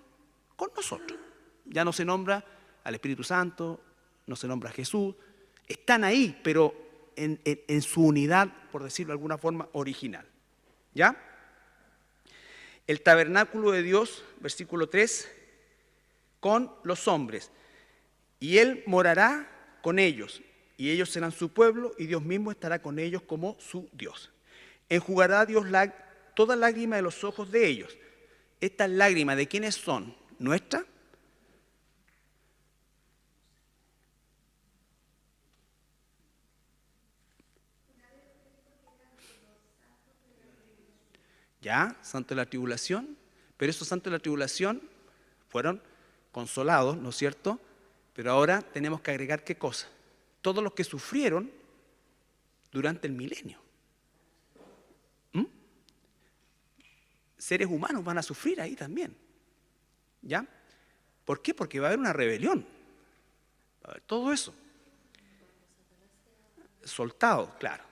con nosotros. Ya no se nombra al Espíritu Santo, no se nombra a Jesús. Están ahí, pero en su unidad, por decirlo de alguna forma, original. ¿Ya? El tabernáculo de Dios, versículo 3, con los hombres. Y Él morará con ellos, y ellos serán su pueblo, y Dios mismo estará con ellos como su Dios. Enjugará Dios toda lágrima de los ojos de ellos. Estas lágrimas, ¿de quiénes son? ¿Nuestras? Ya, santos de la tribulación, pero esos santos de la tribulación fueron consolados, ¿no es cierto? Pero ahora tenemos que agregar ¿qué cosa? Todos los que sufrieron durante el milenio. Seres humanos van a sufrir ahí también. ¿Ya? ¿Por qué? Porque va a haber una rebelión. Va a haber todo eso. Soltado, claro.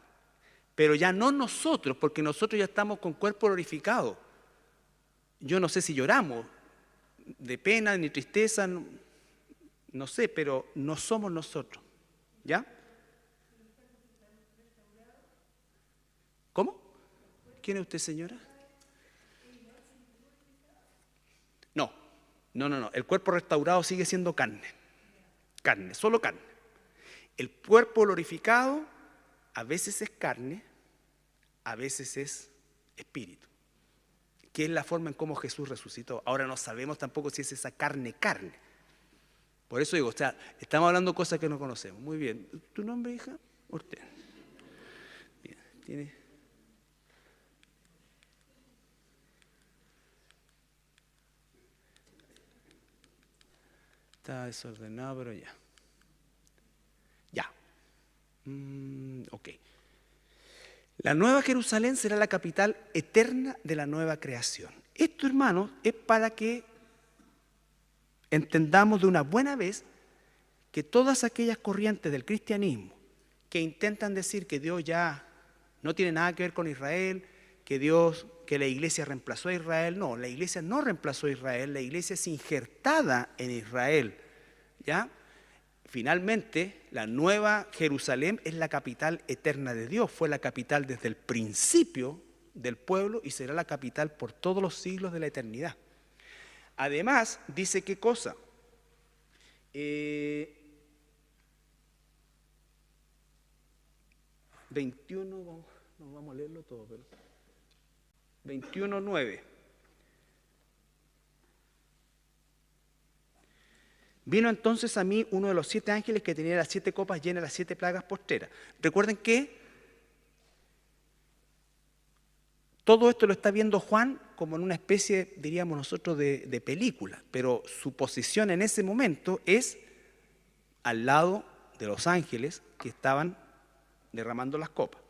Pero ya no nosotros, porque nosotros ya estamos con cuerpo glorificado. Yo no sé si lloramos de pena ni tristeza, no sé, pero no somos nosotros. ¿Ya? ¿Cómo? ¿Quién es usted, señora? No. El cuerpo restaurado sigue siendo carne. Carne, solo carne. El cuerpo glorificado a veces es carne, a veces es espíritu. Que es la forma en cómo Jesús resucitó. Ahora no sabemos tampoco si es esa carne. Por eso digo, o sea, estamos hablando de cosas que no conocemos. Muy bien. ¿Tu nombre, hija? Usted. Bien. ¿Tiene? Está desordenado, pero ya. Ya. Ok. La Nueva Jerusalén será la capital eterna de la nueva creación. Esto, hermanos, es para que entendamos de una buena vez que todas aquellas corrientes del cristianismo que intentan decir que Dios ya no tiene nada que ver con Israel, que la iglesia reemplazó a Israel, no, la iglesia no reemplazó a Israel, la iglesia es injertada en Israel, ¿ya? Finalmente, la Nueva Jerusalén es la capital eterna de Dios, fue la capital desde el principio del pueblo y será la capital por todos los siglos de la eternidad. Además, dice qué cosa. 21, no vamos a leerlo todo, pero 21:9. Vino entonces a mí uno de los 7 ángeles que tenía las 7 copas llenas de las 7 plagas postreras. Recuerden que todo esto lo está viendo Juan como en una especie, diríamos nosotros, de película, pero su posición en ese momento es al lado de los ángeles que estaban derramando las copas.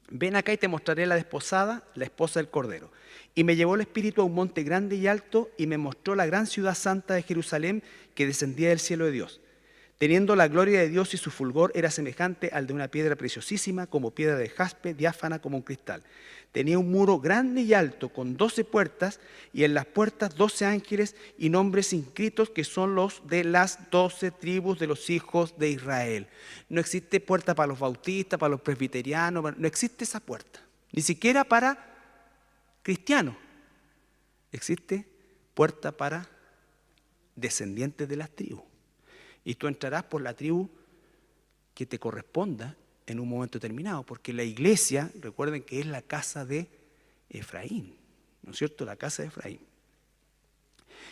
Ven acá y te mostraré la desposada, la esposa del Cordero. Y me llevó el Espíritu a un monte grande y alto y me mostró la gran ciudad santa de Jerusalén que descendía del cielo de Dios, Teniendo la gloria de Dios y su fulgor era semejante al de una piedra preciosísima, como piedra de jaspe, diáfana como un cristal. Tenía un muro grande y alto, con 12 puertas, y en las puertas 12 ángeles y nombres inscritos que son los de las 12 tribus de los hijos de Israel. No existe puerta para los bautistas, para los presbiterianos, no existe esa puerta. Ni siquiera para cristianos. Existe puerta para descendientes de las tribus. Y tú entrarás por la tribu que te corresponda en un momento determinado, porque la iglesia, recuerden que es la casa de Efraín, ¿no es cierto? La casa de Efraín.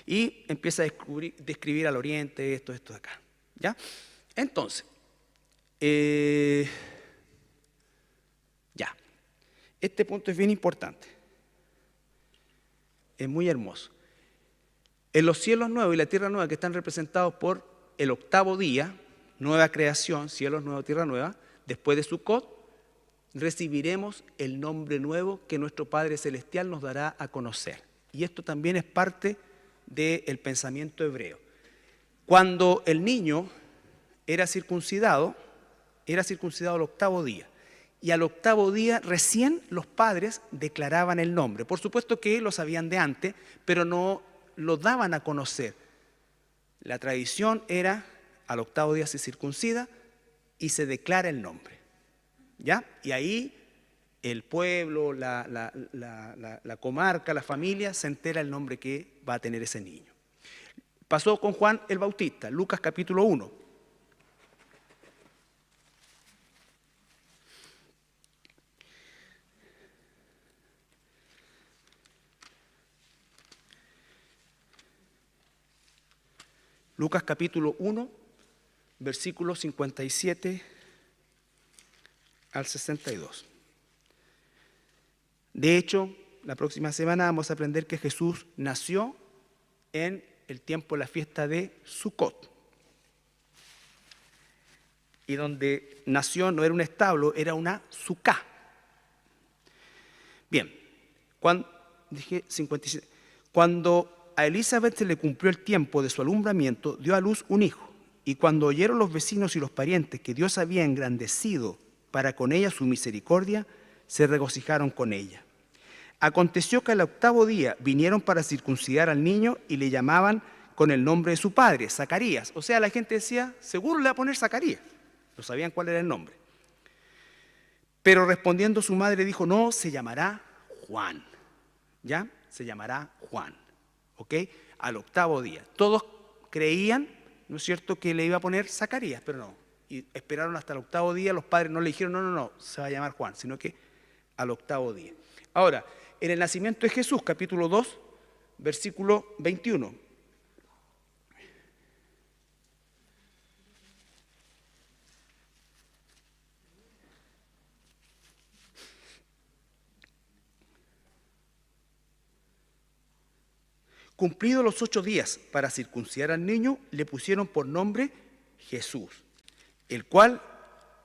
Y empieza a describir al oriente esto de acá, ¿ya? Entonces, ya, este punto es bien importante, es muy hermoso. En los cielos nuevos y la tierra nueva que están representados por el octavo día, nueva creación, cielos nuevos, tierra nueva, después de Sukkot, recibiremos el nombre nuevo que nuestro Padre Celestial nos dará a conocer. Y esto también es parte del pensamiento hebreo. Cuando el niño era circuncidado al octavo día. Y al octavo día recién los padres declaraban el nombre. Por supuesto que lo sabían de antes, pero no lo daban a conocer. La tradición era, al octavo día se circuncida y se declara el nombre, ¿ya? Y ahí el pueblo, la comarca, la familia se entera el nombre que va a tener ese niño. Pasó con Juan el Bautista, Lucas capítulo 1. Lucas capítulo 1, versículos 57 al 62. De hecho, la próxima semana vamos a aprender que Jesús nació en el tiempo de la fiesta de Sukkot. Y donde nació no era un establo, era una sucá. Bien, dije 57. Cuando a Elizabeth se le cumplió el tiempo de su alumbramiento, dio a luz un hijo. Y cuando oyeron los vecinos y los parientes que Dios había engrandecido para con ella su misericordia, se regocijaron con ella. Aconteció que al octavo día vinieron para circuncidar al niño y le llamaban con el nombre de su padre, Zacarías. O sea, la gente decía, seguro le va a poner Zacarías. No sabían cuál era el nombre. Pero respondiendo su madre dijo, no, se llamará Juan. ¿Ya? Se llamará Juan. ¿Ok? Al octavo día. Todos creían, ¿no es cierto?, que le iba a poner Zacarías, pero no. Y esperaron hasta el octavo día, los padres no le dijeron, no, se va a llamar Juan, sino que al octavo día. Ahora, en el nacimiento de Jesús, capítulo 2, versículo 21. Cumplidos los 8 días para circuncidar al niño, le pusieron por nombre Jesús, el cual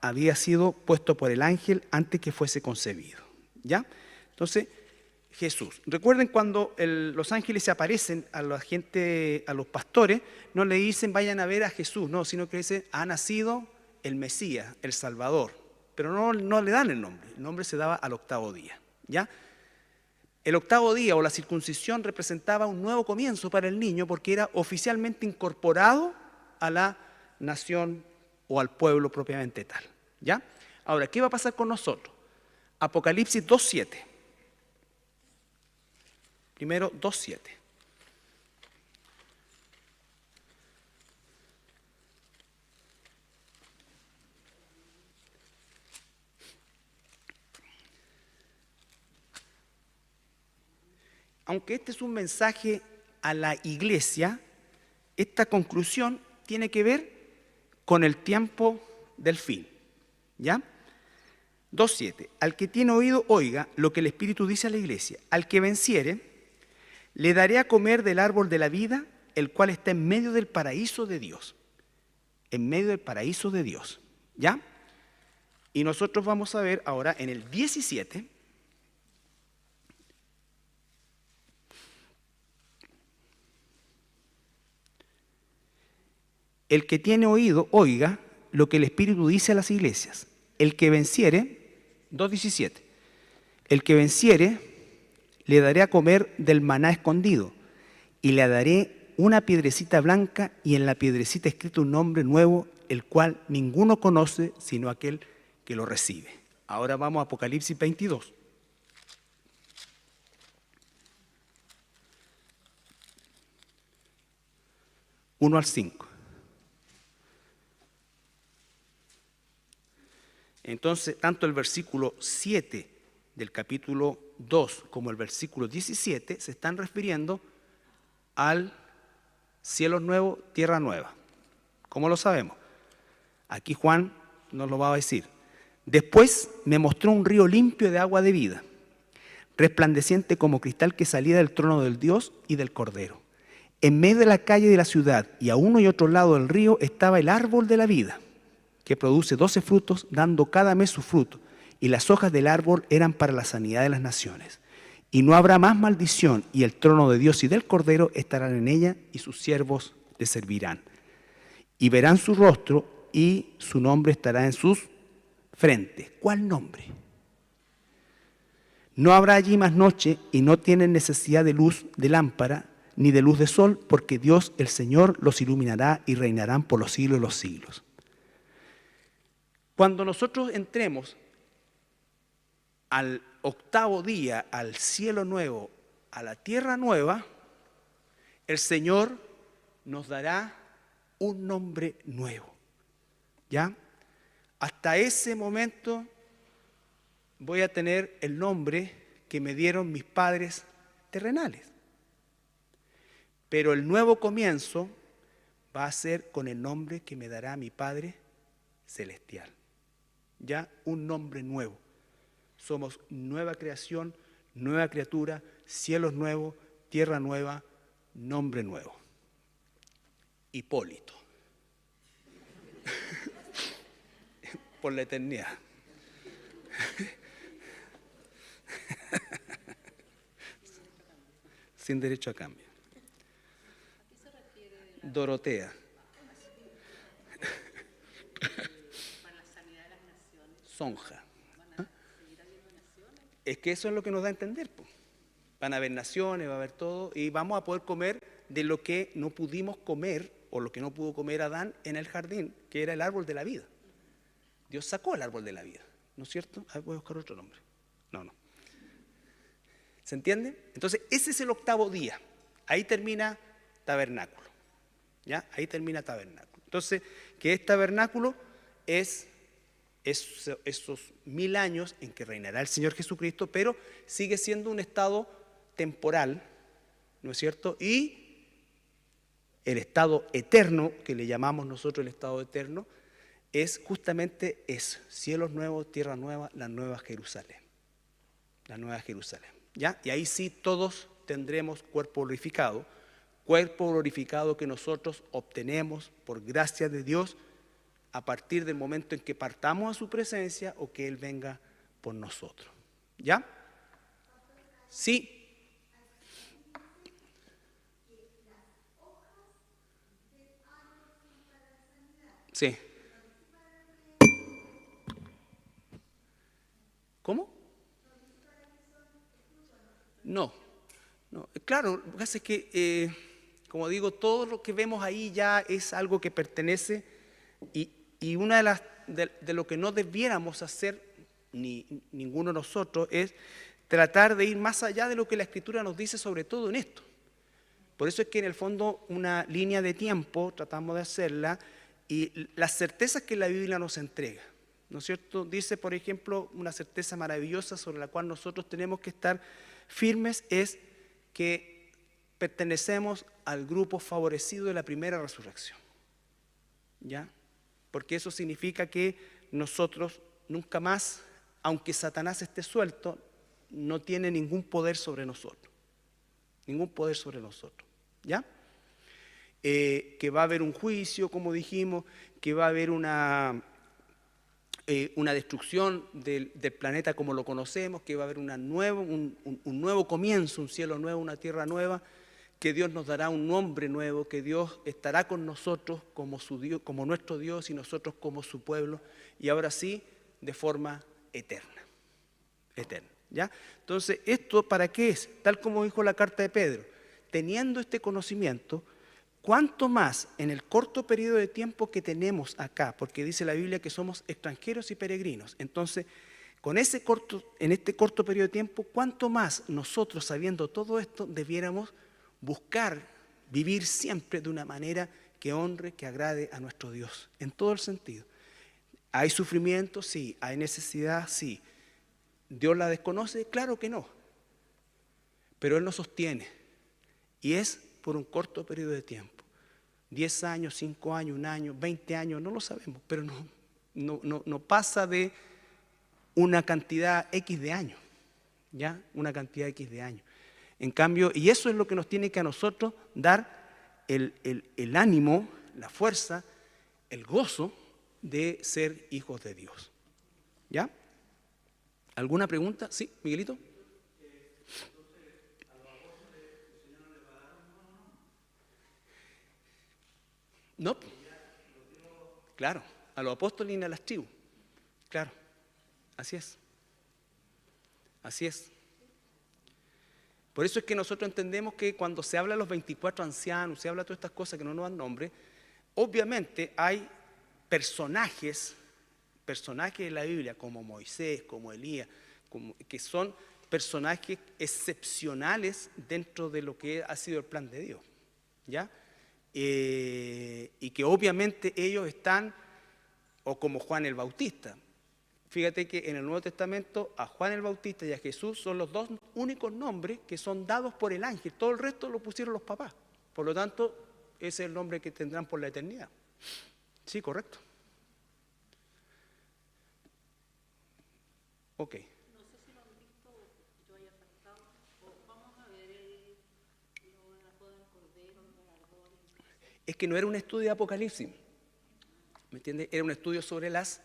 había sido puesto por el ángel antes que fuese concebido. ¿Ya? Entonces, Jesús. Recuerden cuando los ángeles se aparecen a la gente, a los pastores, no le dicen vayan a ver a Jesús, no, sino que dicen ha nacido el Mesías, el Salvador. Pero no le dan el nombre se daba al octavo día. ¿Ya? El octavo día o la circuncisión representaba un nuevo comienzo para el niño porque era oficialmente incorporado a la nación o al pueblo propiamente tal. ¿Ya? Ahora, ¿qué va a pasar con nosotros? Apocalipsis 2:7. Primero 2:7. Aunque este es un mensaje a la iglesia, esta conclusión tiene que ver con el tiempo del fin. ¿Ya? 2:7. Al que tiene oído, oiga lo que el Espíritu dice a la iglesia. Al que venciere, le daré a comer del árbol de la vida, el cual está en medio del paraíso de Dios. En medio del paraíso de Dios. ¿Ya? Y nosotros vamos a ver ahora en el 17. El que tiene oído, oiga lo que el Espíritu dice a las iglesias. El que venciere, 2:17, el que venciere, le daré a comer del maná escondido, y le daré una piedrecita blanca, y en la piedrecita escrito un nombre nuevo, el cual ninguno conoce, sino aquel que lo recibe. Ahora vamos a Apocalipsis 22. Uno al 5. Entonces, tanto el versículo 7 del capítulo 2 como el versículo 17 se están refiriendo al cielo nuevo, tierra nueva. ¿Cómo lo sabemos? Aquí Juan nos lo va a decir. Después me mostró un río limpio de agua de vida, resplandeciente como cristal, que salía del trono del Dios y del Cordero. En medio de la calle de la ciudad y a uno y otro lado del río estaba el árbol de la vida, que produce 12 frutos, dando cada mes su fruto, y las hojas del árbol eran para la sanidad de las naciones. Y no habrá más maldición, y el trono de Dios y del Cordero estarán en ella, y sus siervos le servirán. Y verán su rostro, y su nombre estará en sus frentes. ¿Cuál nombre? No habrá allí más noche, y no tienen necesidad de luz de lámpara, ni de luz de sol, porque Dios el Señor los iluminará, y reinarán por los siglos de los siglos. Cuando nosotros entremos al octavo día, al cielo nuevo, a la tierra nueva, el Señor nos dará un nombre nuevo. ¿Ya? Hasta ese momento voy a tener el nombre que me dieron mis padres terrenales. Pero el nuevo comienzo va a ser con el nombre que me dará mi Padre celestial. Ya, un nombre nuevo. Somos nueva creación, nueva criatura, cielos nuevos, tierra nueva, nombre nuevo. Hipólito. Por la eternidad. Sin derecho a cambio. Dorotea. Sonja. ¿Ah? Es que eso es lo que nos da a entender. Po. Van a haber naciones, va a haber todo, y vamos a poder comer de lo que no pudimos comer, o lo que no pudo comer Adán en el jardín, que era el árbol de la vida. Dios sacó el árbol de la vida, ¿no es cierto? A ver, voy a buscar otro nombre. No. ¿Se entiende? Entonces, ese es el octavo día. Ahí termina tabernáculo. ¿Ya? Ahí termina tabernáculo. Entonces, ¿qué es tabernáculo? Es esos 1000 años en que reinará el Señor Jesucristo, pero sigue siendo un estado temporal, ¿no es cierto? Y el estado eterno, que le llamamos nosotros el estado eterno, es justamente eso: cielos nuevos, tierra nueva, la nueva Jerusalén. La nueva Jerusalén. ¿Ya? Y ahí sí todos tendremos cuerpo glorificado que nosotros obtenemos por gracia de Dios a partir del momento en que partamos a su presencia o que Él venga por nosotros. ¿Ya? Sí. Sí. ¿Cómo? No. Claro, lo que pasa es que, como digo, todo lo que vemos ahí ya es algo que pertenece, y una de lo que no debiéramos hacer, ninguno de nosotros, es tratar de ir más allá de lo que la Escritura nos dice, sobre todo en esto. Por eso es que en el fondo una línea de tiempo tratamos de hacerla, y las certezas que la Biblia nos entrega, ¿no es cierto? Dice, por ejemplo, una certeza maravillosa sobre la cual nosotros tenemos que estar firmes, es que pertenecemos al grupo favorecido de la primera resurrección. ¿Ya? Porque eso significa que nosotros nunca más, aunque Satanás esté suelto, no tiene ningún poder sobre nosotros. Ningún poder sobre nosotros. ¿Ya? Que va a haber un juicio, como dijimos, que va a haber una destrucción del planeta como lo conocemos, que va a haber un nuevo comienzo, un cielo nuevo, una tierra nueva, que Dios nos dará un nombre nuevo, que Dios estará con nosotros como su Dios, como nuestro Dios y nosotros como su pueblo, y ahora sí, de forma eterna. Eterna, ¿ya? Entonces, ¿esto para qué es? Tal como dijo la carta de Pedro, teniendo este conocimiento, ¿cuánto más en el corto periodo de tiempo que tenemos acá? Porque dice la Biblia que somos extranjeros y peregrinos. Entonces, en este corto periodo de tiempo, ¿cuánto más nosotros, sabiendo todo esto, debiéramos buscar vivir siempre de una manera que honre, que agrade a nuestro Dios? En todo el sentido. ¿Hay sufrimiento? Sí. ¿Hay necesidad? Sí. ¿Dios la desconoce? Claro que no. Pero Él nos sostiene. Y es por un corto periodo de tiempo. 10 años, 5 años, 1 año, 20 años, no lo sabemos, pero no pasa de una cantidad X de años, ¿ya? Una cantidad X de años. En cambio, y eso es lo que nos tiene que a nosotros dar el ánimo, la fuerza, el gozo de ser hijos de Dios. ¿Ya? ¿Alguna pregunta? Sí, Miguelito. No, claro, a los apóstoles y a las tribus, claro, así es, así es. Por eso es que nosotros entendemos que cuando se habla de los 24 ancianos, se habla de todas estas cosas que no nos dan nombre, obviamente hay personajes de la Biblia, como Moisés, como Elías, que son personajes excepcionales dentro de lo que ha sido el plan de Dios, ¿ya? Y que obviamente ellos están, o como Juan el Bautista. Fíjate que en el Nuevo Testamento a Juan el Bautista y a Jesús son los 2 únicos nombres que son dados por el ángel. Todo el resto lo pusieron los papás. Por lo tanto, ese es el nombre que tendrán por la eternidad. Sí, correcto. Ok. No sé si lo han visto, yo haya saltado, o vamos a ver la boda del Cordero, el galardón. Es que no era un estudio de Apocalipsis, ¿me entiendes? Era un estudio sobre las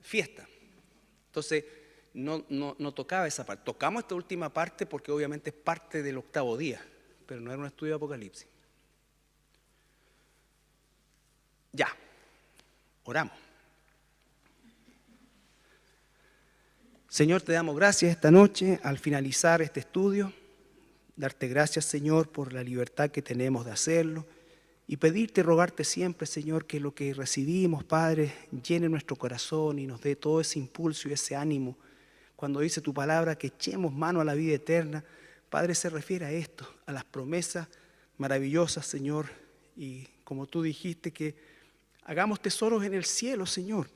fiestas. Entonces, no tocaba esa parte. Tocamos esta última parte porque obviamente es parte del 8º día, pero no era un estudio de Apocalipsis. Ya, oramos. Señor, te damos gracias esta noche al finalizar este estudio. Darte gracias, Señor, por la libertad que tenemos de hacerlo. Y pedirte, rogarte siempre, Señor, que lo que recibimos, Padre, llene nuestro corazón y nos dé todo ese impulso y ese ánimo. Cuando dice tu palabra que echemos mano a la vida eterna, Padre, se refiere a esto, a las promesas maravillosas, Señor. Y como tú dijiste, que hagamos tesoros en el cielo, Señor,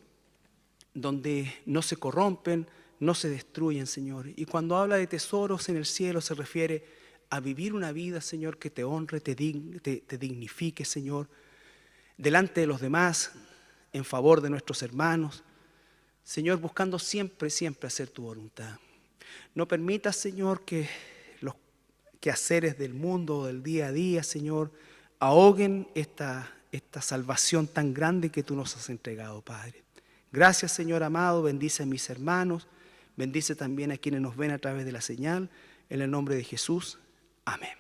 donde no se corrompen, no se destruyen, Señor. Y cuando habla de tesoros en el cielo se refiere a vivir una vida, Señor, que te honre, te dignifique, Señor, delante de los demás, en favor de nuestros hermanos. Señor, buscando siempre, siempre hacer tu voluntad. No permitas, Señor, que los quehaceres del mundo o del día a día, Señor, ahoguen esta salvación tan grande que tú nos has entregado, Padre. Gracias, Señor amado, bendice a mis hermanos, bendice también a quienes nos ven a través de la señal, en el nombre de Jesús. Amén.